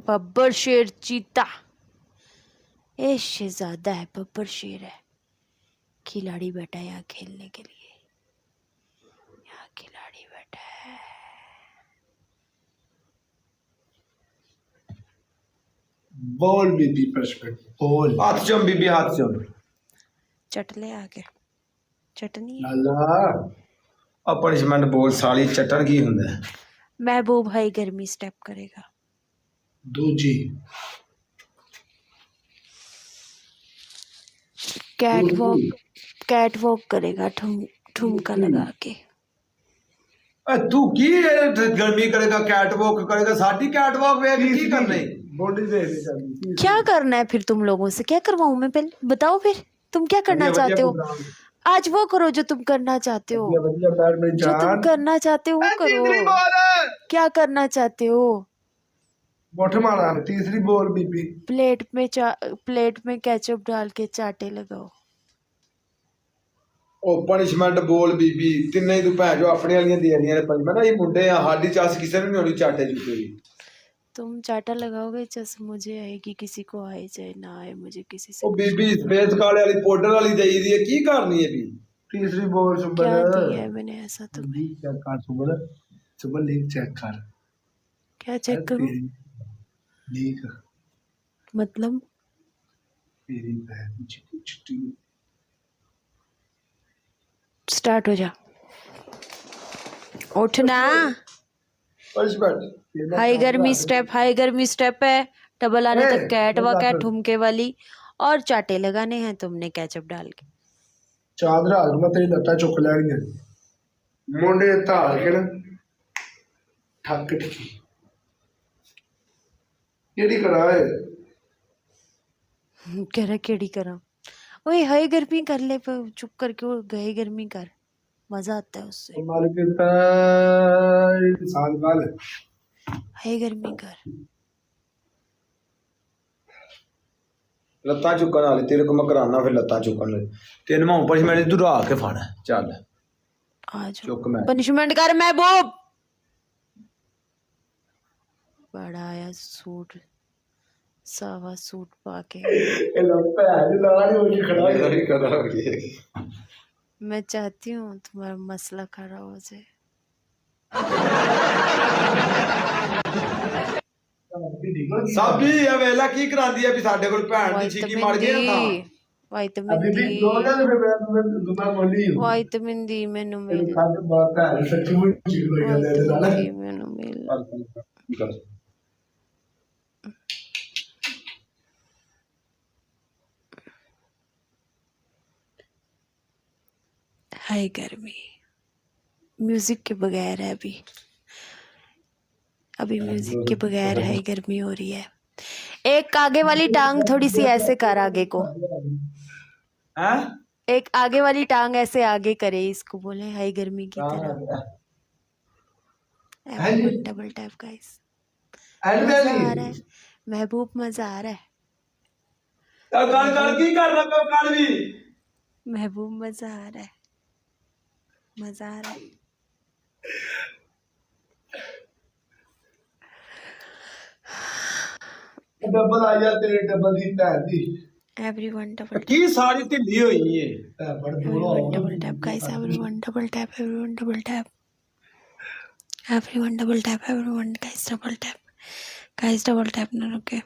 बब्बर शेर चीता। ए शहजादा है, बब्बर शेर है। खिलाड़ी बैठा है यहाँ खेलने के लिए, यहाँ खिलाड़ी बैठा है। बोल बीबी पनिशमेंट बोल। हाथ चुम बीबी, हाथ चुम। चटले आके चटनी है। लाला अब पनिशमेंट बोल साली, चटन की हुंदा है? महबूब हाई गर्मी स्टेप करेगा। दूजी कैट वॉक करेगा ठुमका लगा के। तू की गर्मी करेगा, कैट वॉक करेगा? साडी कैट वॉक वे की करने? बॉडी दे दे जानी। क्या करना है फिर तुम लोगों से? क्या करवाऊं मैं? पहले बताओ फिर तुम क्या करना चाहते हो? आज वो करो जो तुम करना चाहते हो, जो तुम करना चाहते हो वो करो। क्या करना चाहते हो? मोठ मारा। तीसरी बोल बीबी। प्लेट में केचप डाल के चाटे लगाओ। ओ पनिशमेंट बोल बीबी। तिन्ने तू भैन जो अपने वालियां देनियां ने पनिशमेंट। ये मुंडे आ, साडी चास किसे भी नहीं होनी चाटे चूटे की। तुम चाटा लगाओगे, चस मुझे आएगी, किसी को आए चाहे ना आए, मुझे किसी से। ओ बीबी स्पेस काले वाली पाउडर वाली देई दी है, की करनी है भी? तीसरी बोल सुबह। क्या दिया है मैंने ऐसा तुम्हें? लीक चेक कर सुबह, सुबह लीक चेक कर। क्या चेक करूं? लीक मतलब तेरी बहन चिट्टी चिट्टी। स्टार्ट हो जा, उठना। पनिशमेंट हाई गर्मी स्टेप है। डबल आने तक कैट वॉक है, ठुमके वाली, और चाटे लगाने हैं तुमने केचप डाल के। चादरा मैं तेरी लत्ता चुक लैनी, मुंडे धाल के ना ठक ठकी केड़ी कराए। कह रहा केड़ी करा? ओए हाई गर्मी कर ले, पर चुप करके वो गए गर्मी कर, मजा आता है उससे। मालिक इंसान काल हाई गर्मी कर। लत्ता चुकन वाले तेरे को मैं कराना, फिर लत्ता चुकन ले तेन मैं पनिशमेंट तू रहा के फाड़ा। चल आज चुक मैं पनिशमेंट कर महबूब। बड़ा आया सूट, सावा सूट पाके। मैं चाहती हूँ तुम्हारा मसला खड़ा हो जाए। साबी ये वेला की करांदी है भी साडे कोल भैन दी चीकी मर गई ना। विटामिन डी मैनू मिल। मैनू मिल। हाय गर्मी म्यूजिक के बगैर है अभी म्यूजिक के बगैर हाय गर्मी हो रही है। एक आगे वाली टांग थोड़ी सी ऐसे कर आगे को। एक आगे वाली टांग ऐसे आगे करे, इसको बोले हाई गर्मी की तरह। Double tap guys. मजा आ रहा है महबूब, मजा आ रहा है महबूब, मजा आ रहा है, मजा आ रहा है। डबल आ जा तेरे डबल ही भैन दी। एवरीवन डबल की सारी ढिल्ली होई है। Everyone double tap guys, everyone double tap, everyone double tap, everyone double tap, everyone guys double tap, guys double tap ना रुके,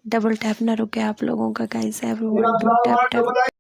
डबल टैप ना रुके आप लोगों का गाइस। Everyone tap tap.